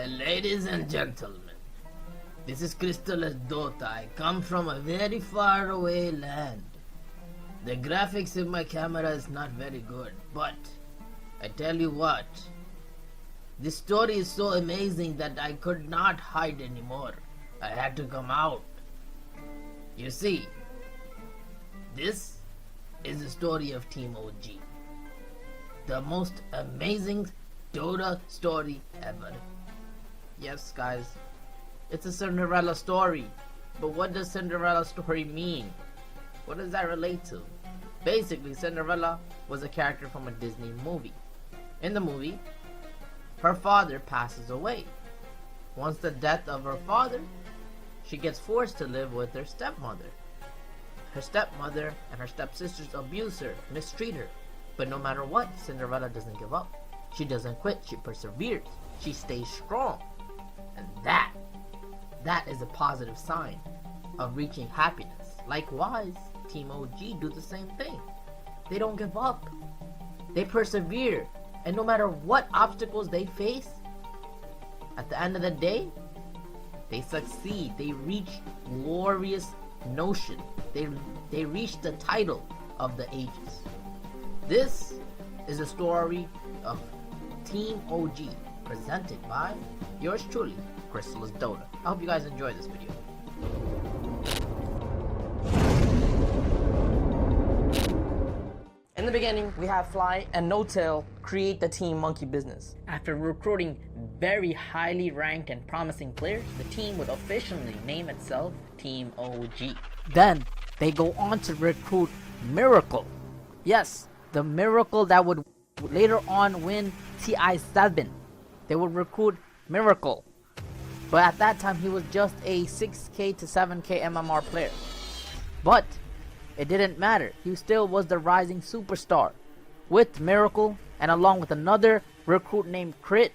Ladies and gentlemen, this is Crystalis Dota. I come from a very far away land. The graphics in my camera is not very good, but I tell you what, this story is so amazing that I could not hide anymore. I had to come out. You see, this is the story of Team OG. The most amazing Dota story ever. Yes, guys, it's a Cinderella story. But what does Cinderella story mean? What does that relate to? Basically, Cinderella was a character from a Disney movie. In the movie, her father passes away. Once the death of her father, she gets forced to live with her stepmother. Her stepmother and her stepsisters abuse her, mistreat her. But no matter what, Cinderella doesn't give up. She doesn't quit, she perseveres. She stays strong. And that is a positive sign of reaching happiness. Likewise, Team OG do the same thing. They don't give up. They persevere. And no matter what obstacles they face, at the end of the day, they succeed. They reach glorious notion. They reach the title of the ages. This is a story of Team OG, presented by yours truly, Crystalis Dota. I hope you guys enjoy this video. In the beginning, we have Fly and Notail create the Team Monkey business. After recruiting very highly ranked and promising players, the team would officially name itself Team OG. Then, they go on to recruit Miracle. Yes, the Miracle that would later on win TI8. They would recruit Miracle. But at that time, he was just a 6k to 7k MMR player. But it didn't matter. He still was the rising superstar. With Miracle and along with another recruit named Crit,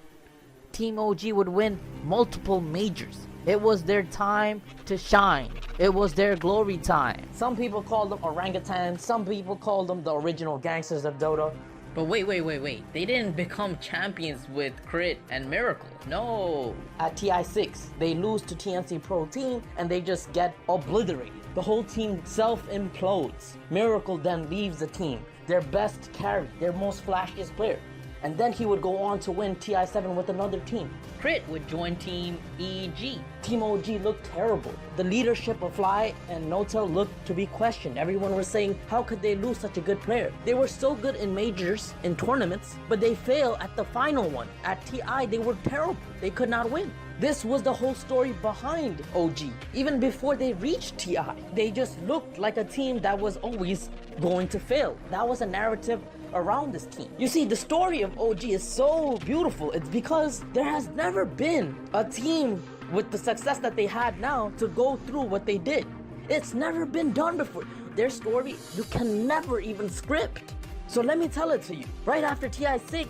Team OG would win multiple majors. It was their time to shine. It was their glory time. Some people call them orangutans. Some people call them the original gangsters of Dota. But wait. They didn't become champions with Crit and Miracle. No. At TI6, they lose to TNC Pro Team and they just get obliterated. The whole team self-implodes. Miracle then leaves the team. Their best carry, their most flashiest player. And then he would go on to win TI7 with another team. Crit would join Team EG. Team OG looked terrible. The leadership of Fly and Notail looked to be questioned. Everyone was saying, how could they lose such a good player? They were so good in majors, in tournaments, but they failed at the final one. At TI, they were terrible. They could not win. This was the whole story behind OG. Even before they reached TI, they just looked like a team that was always going to fail. That was a narrative around this team. You see, the story of OG is so beautiful. It's because there has never been a team with the success that they had now to go through what they did. It's never been done before. Their story, you can never even script. So let me tell it to you. Right after TI6,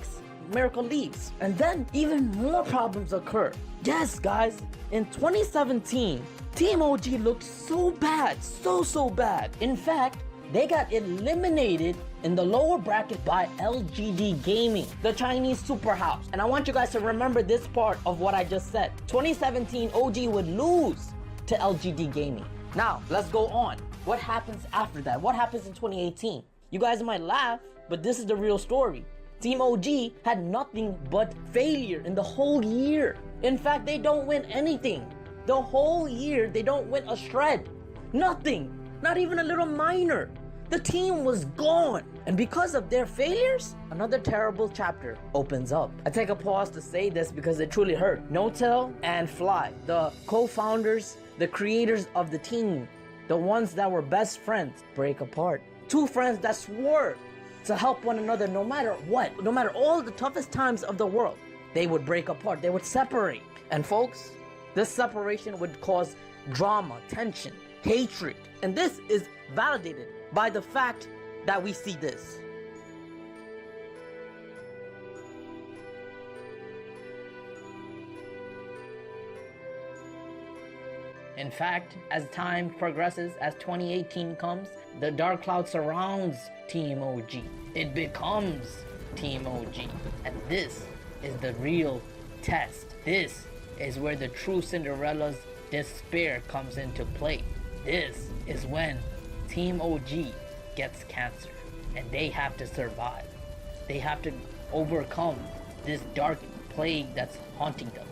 Miracle leaves, and then even more problems occur. Yes, guys, in 2017, Team OG looked so bad, so bad. In fact, they got eliminated in the lower bracket by LGD Gaming, the Chinese super house. And I want you guys to remember this part of what I just said. 2017, OG would lose to LGD Gaming. Now, let's go on. What happens after that? What happens in 2018? You guys might laugh, but this is the real story. Team OG had nothing but failure in the whole year. In fact, they don't win anything. The whole year, they don't win a shred. Nothing. Not even a little minor. The team was gone. And because of their failures, another terrible chapter opens up. I take a pause to say this because it truly hurt. Notail and Fly, the co-founders, the creators of the team, the ones that were best friends, break apart. Two friends that swore to help one another no matter what, no matter all the toughest times of the world, they would break apart, they would separate. And folks, this separation would cause drama, tension, hatred. And this is validated by the fact that we see this. In fact, as time progresses, as 2018 comes, the dark cloud surrounds Team OG. It becomes Team OG. And this is the real test. This is where the true Cinderella's despair comes into play. This is when Team OG gets cancer and they have to survive. They have to overcome this dark plague that's haunting them,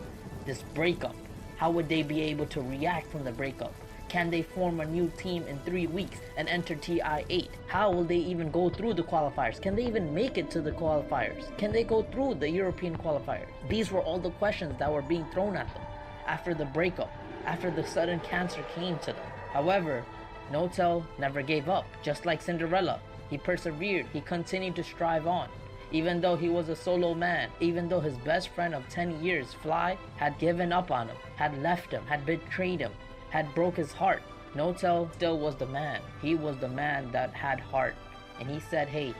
this breakup. How would they be able to react from the breakup? Can they form a new team in 3 weeks and enter TI8? How will they even go through the qualifiers? Can they even make it to the qualifiers? Can they go through the European qualifiers? These were all the questions that were being thrown at them after the breakup, after the sudden cancer came to them. However, Notail never gave up. Just like Cinderella, he persevered, he continued to strive on. Even though he was a solo man, even though his best friend of 10 years, Fly, had given up on him, had left him, had betrayed him, had broke his heart, Notail still was the man. He was the man that had heart. And he said, hey,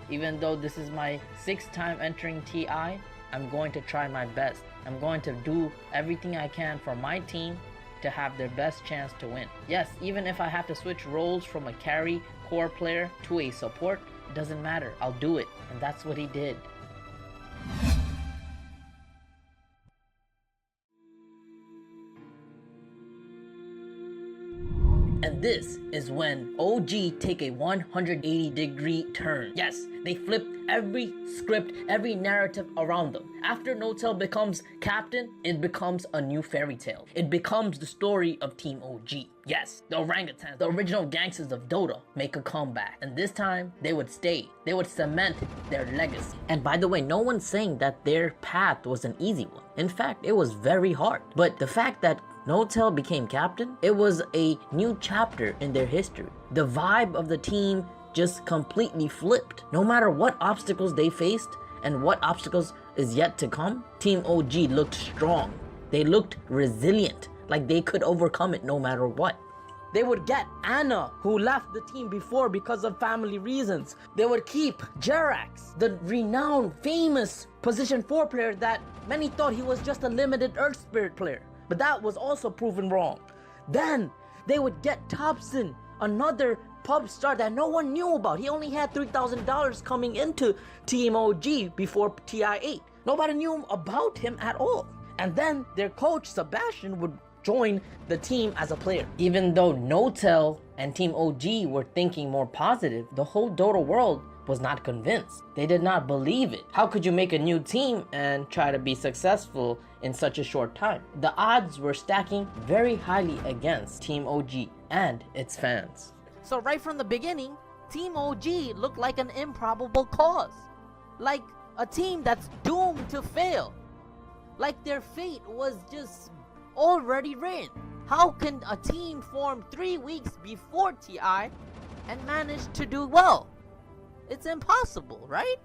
even though this is my 6th time entering TI, I'm going to try my best. I'm going to do everything I can for my team to have their best chance to win. Yes, even if I have to switch roles from a carry core player to a support, it doesn't matter. I'll do it. And that's what he did. And this is when OG take a 180-degree turn. Yes, they flipped every script, every narrative around them. After Notail becomes captain, it becomes a new fairy tale. It becomes the story of Team OG. Yes, the orangutans, the original gangsters of Dota, make a comeback. And this time, they would stay. They would cement their legacy. And by the way, no one's saying that their path was an easy one. In fact, it was very hard. But the fact that Notail became captain, it was a new chapter in their history. The vibe of the team just completely flipped. No matter what obstacles they faced and what obstacles is yet to come, Team OG looked strong. They looked resilient, like they could overcome it no matter what. They would get Anna, who left the team before because of family reasons. They would keep Jerax, the renowned, famous position 4 player that many thought he was just a limited Earth Spirit player. But that was also proven wrong. Then they would get Topson, another pub star that no one knew about. He only had $3,000 coming into Team OG before TI8. Nobody knew about him at all. And then their coach, Sebastian, would join the team as a player. Even though Notail and Team OG were thinking more positive, the whole Dota world was not convinced. They did not believe it. How could you make a new team and try to be successful in such a short time? The odds were stacking very highly against Team OG and its fans. So right from the beginning, Team OG looked like an improbable cause. Like a team that's doomed to fail. Like their fate was just already written. How can a team form 3 weeks before TI and manage to do well? It's impossible, right?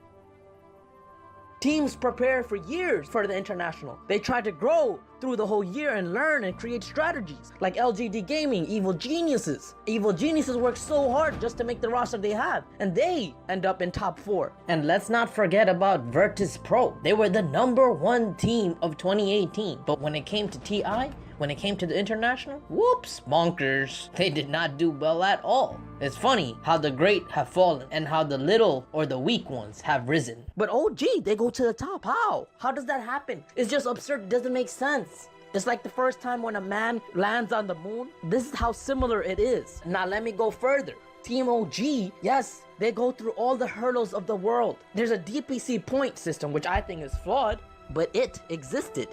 Teams prepare for years for the international. They try to grow through the whole year and learn and create strategies. Like LGD Gaming, Evil Geniuses. Evil Geniuses work so hard just to make the roster they have. And they end up in top 4. And let's not forget about Virtus Pro. They were the #1 team of 2018. But when it came to TI, when it came to the international, whoops, bonkers. They did not do well at all. It's funny how the great have fallen and how the little or the weak ones have risen. But OG, they go to the top. How? How does that happen? It's just absurd. It doesn't make sense. It's like the first time when a man lands on the moon. This is how similar it is. Now let me go further. Team OG, yes, they go through all the hurdles of the world. There's a DPC point system, which I think is flawed, but it existed.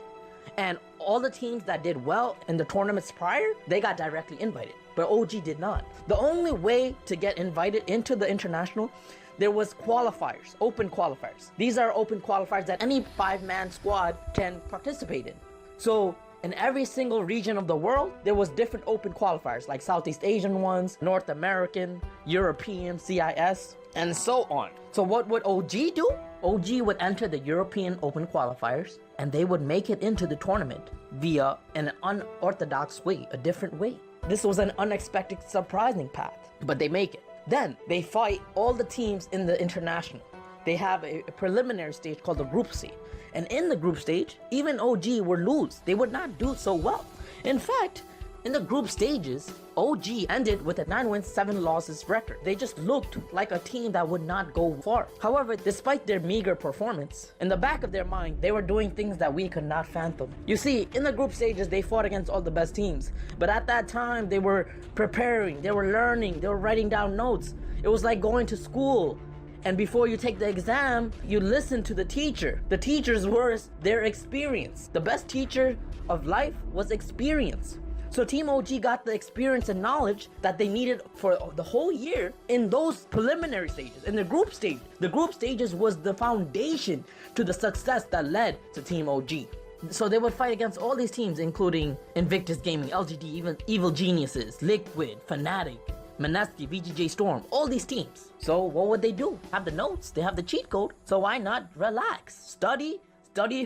And all the teams that did well in the tournaments prior, they got directly invited, but OG did not. The only way to get invited into the international, there was qualifiers, open qualifiers. These are open qualifiers that any 5-man squad can participate in. So in every single region of the world, there was different open qualifiers, like Southeast Asian ones, North American, European, CIS, and so on. So what would OG do? OG would enter the European Open qualifiers, and they would make it into the tournament via an unorthodox way, a different way. This was an unexpected, surprising path, but they make it. Then they fight all the teams in the international. They have a preliminary stage called the group stage. And in the group stage, even OG would lose. They would not do so well. In fact, In the group stages, OG ended with a 9 wins 7 losses record. They just looked like a team that would not go far. However, despite their meager performance, in the back of their mind, they were doing things that we could not fathom. You see, in the group stages, they fought against all the best teams. But at that time, they were preparing, they were learning, they were writing down notes. It was like going to school. And before you take the exam, you listen to the teacher. The teacher's words, their experience. The best teacher of life was experience. So Team OG got the experience and knowledge that they needed for the whole year in those preliminary stages, in the group stage. The group stages was the foundation to the success that led to Team OG. So they would fight against all these teams, including Invictus Gaming, LGD, even Evil Geniuses, Liquid, Fnatic, Manesky, VGJ Storm, all these teams. So what would they do? Have the notes, they have the cheat code. So why not relax, study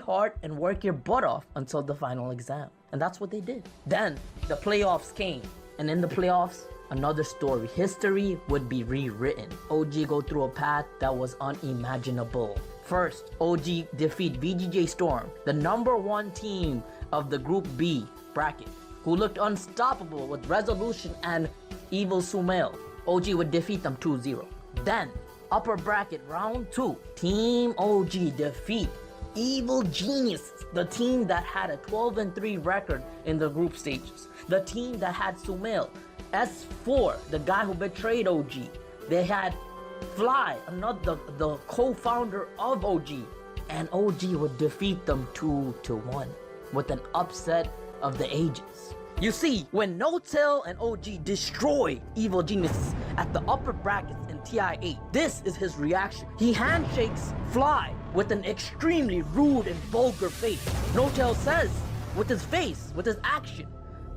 hard, and work your butt off until the final exam. And that's what they did. Then the playoffs came, and in the playoffs, another story. History would be rewritten. OG go through a path that was unimaginable. First, OG defeat VGJ Storm, the #1 team of the Group B bracket, who looked unstoppable with Resolution and Evil Sumail. OG would defeat them 2-0. Then, upper bracket round 2, Team OG defeat Evil Geniuses, the team that had a 12-3 record in the group stages. The team that had Sumail, S4, the guy who betrayed OG. They had Fly, the co-founder of OG. And OG would defeat them 2-1 with an upset of the ages. You see, when Notail and OG destroy Evil Geniuses at the upper brackets in TI8, this is his reaction. He handshakes Fly with an extremely rude and vulgar face. Notail says, with his face, with his action,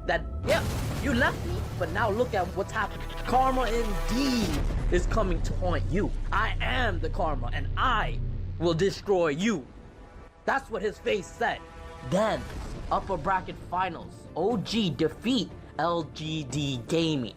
that, yeah, you left me, but now look at what's happening. Karma indeed is coming to haunt you. I am the karma, and I will destroy you. That's what his face said. Then, upper bracket finals, OG defeat LGD Gaming.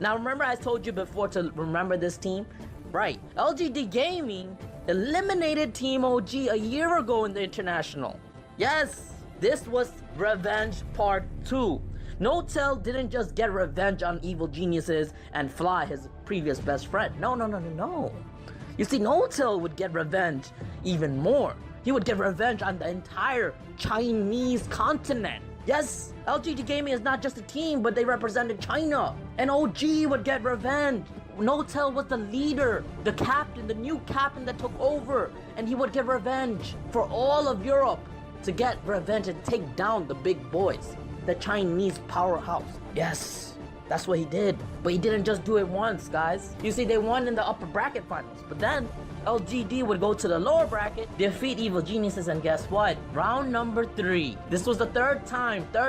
Now remember I told you before to remember this team? Right, LGD Gaming eliminated Team OG a year ago in the international. Yes, this was Revenge Part 2. Notail didn't just get revenge on Evil Geniuses and Fly, his previous best friend. No. You see, Notail would get revenge even more. He would get revenge on the entire Chinese continent. Yes, LGD Gaming is not just a team, but they represented China. And OG would get revenge. Notail was the leader, the captain, the new captain that took over. And he would get revenge for all of Europe to get revenge and take down the big boys, the Chinese powerhouse. Yes, that's what he did. But he didn't just do it once, guys. You see, they won in the upper bracket finals. But then LGD would go to the lower bracket, defeat Evil Geniuses, and guess what? Round number 3. This was the third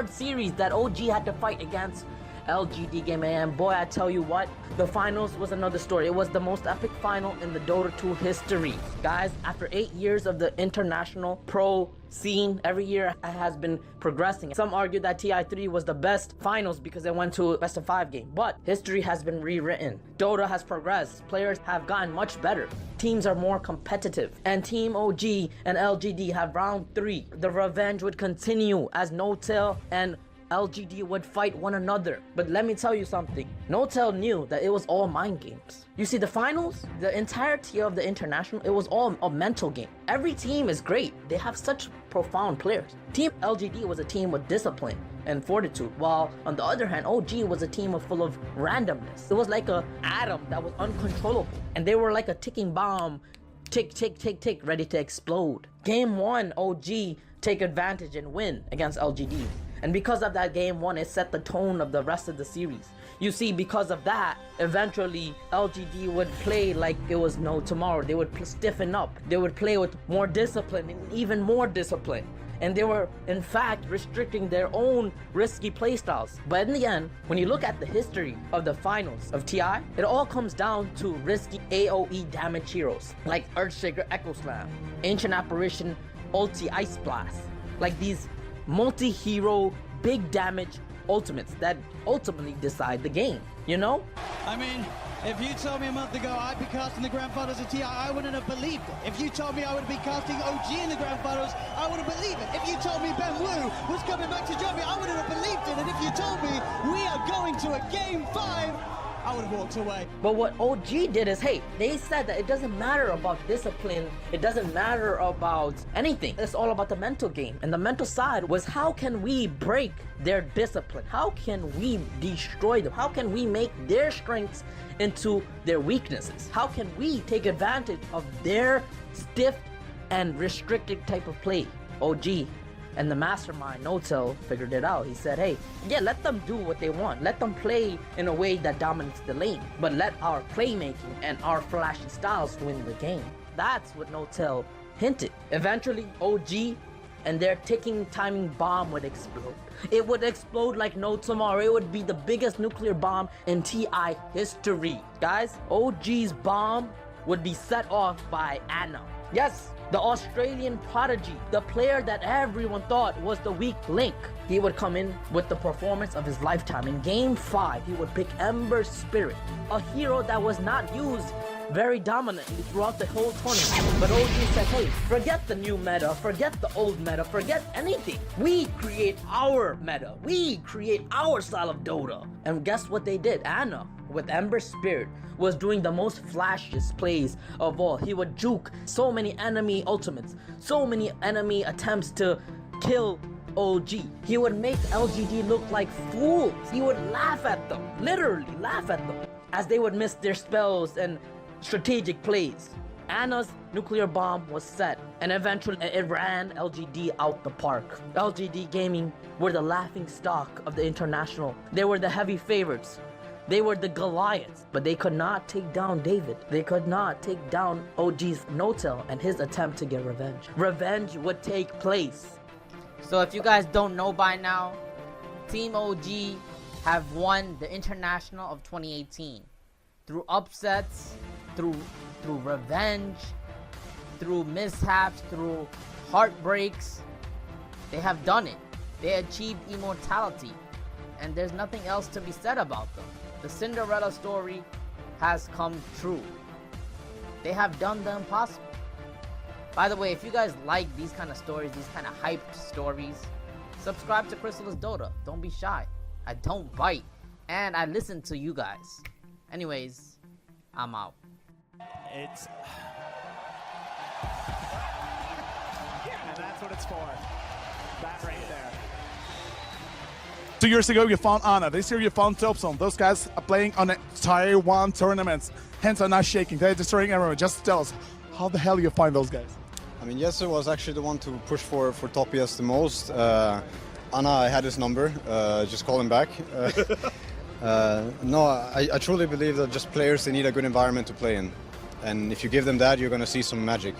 series that OG had to fight against LGD Gaming. And boy, I tell you what, the finals was another story. It was the most epic final in the Dota 2 history. Guys, after 8 years of the international pro scene, every year has been progressing. Some argue that TI3 was the best finals because it went to a best of 5 game. But history has been rewritten. Dota has progressed. Players have gotten much better. Teams are more competitive. And Team OG and LGD have round 3. The revenge would continue as Notail and LGD would fight one another. But let me tell you something. Notail knew that it was all mind games. You see, the finals, the entirety of the international, it was all a mental game. Every team is great. They have such profound players. Team LGD was a team with discipline and fortitude, while on the other hand, OG was a team full of randomness. It was like an atom that was uncontrollable. And they were like a ticking bomb, tick, tick, tick, tick, ready to explode. Game 1, OG take advantage and win against LGD. And because of that game 1, it set the tone of the rest of the series. You see, because of that, eventually LGD would play like it was no tomorrow. They would stiffen up. They would play with more discipline and even more discipline. And they were, in fact, restricting their own risky playstyles. But in the end, when you look at the history of the finals of TI, it all comes down to risky AoE damage heroes like Earthshaker Echo Slam, Ancient Apparition Ulti Ice Blast, like these multi-hero big damage ultimates that ultimately decide the game, you know? I mean, If you told me a month ago I'd be casting the Grand Finals of TI, I wouldn't have believed it. If you told me I would be casting OG in the Grand Finals, I wouldn't believe it. If you told me Ben Wu was coming back to Germany, I wouldn't have believed it. And if you told me we are going to a Game 5, I would have walked away. But what OG did is, hey, they said that it doesn't matter about discipline, it doesn't matter about anything. It's all about the mental game. And the mental side was, how can we break their discipline? How can we destroy them? How can we make their strengths into their weaknesses? How can we take advantage of their stiff and restricted type of play? OG and the mastermind, Notail, figured it out. He said, hey, yeah, let them do what they want. Let them play in a way that dominates the lane. But let our playmaking and our flashy styles win the game. That's what Notail hinted. Eventually, OG and their ticking timing bomb would explode. It would explode like no tomorrow. It would be the biggest nuclear bomb in TI history. Guys, OG's bomb would be set off by Anna. Yes, the Australian prodigy, the player that everyone thought was the weak link. He would come in with the performance of his lifetime. In Game 5, he would pick Ember Spirit, a hero that was not used very dominantly throughout the whole tournament. But OG said, hey, forget the new meta, forget the old meta, forget anything. We create our meta. We create our style of Dota. And guess what they did? Anna, with Ember Spirit, was doing the most flashiest plays of all. He would juke so many enemy ultimates, so many enemy attempts to kill OG. He would make LGD look like fools. He would laugh at them, literally laugh at them, as they would miss their spells and strategic plays. Anna's nuclear bomb was set, and eventually it ran LGD out the park. LGD Gaming were the laughing stock of the international. They were the heavy favorites. They were the Goliaths, but they could not take down David. They could not take down OG's Notail and his attempt to get revenge. Revenge would take place. So if you guys don't know by now, Team OG have won the International of 2018 through upsets, through revenge, through mishaps, through heartbreaks. They have done it. They achieved immortality, and there's nothing else to be said about them. The Cinderella story has come true. They have done the impossible. By the way, if you guys like these kind of stories, these kind of hyped stories, subscribe to Crystalis Dota. Don't be shy. I don't bite, and I listen to you guys. Anyways, I'm out. It's... and that's what it's for. That right there. 2 years ago, you found Anna. This year, you found Topson. Those guys are playing on a Taiwan tournaments. Hands are not shaking. They're destroying everyone. Just tell us, how the hell you find those guys? I mean, Jesse was actually the one to push for top ES the most. Anna, I had his number. Just call him back. No, I truly believe that just players, they need a good environment to play in. And if you give them that, you're going to see some magic.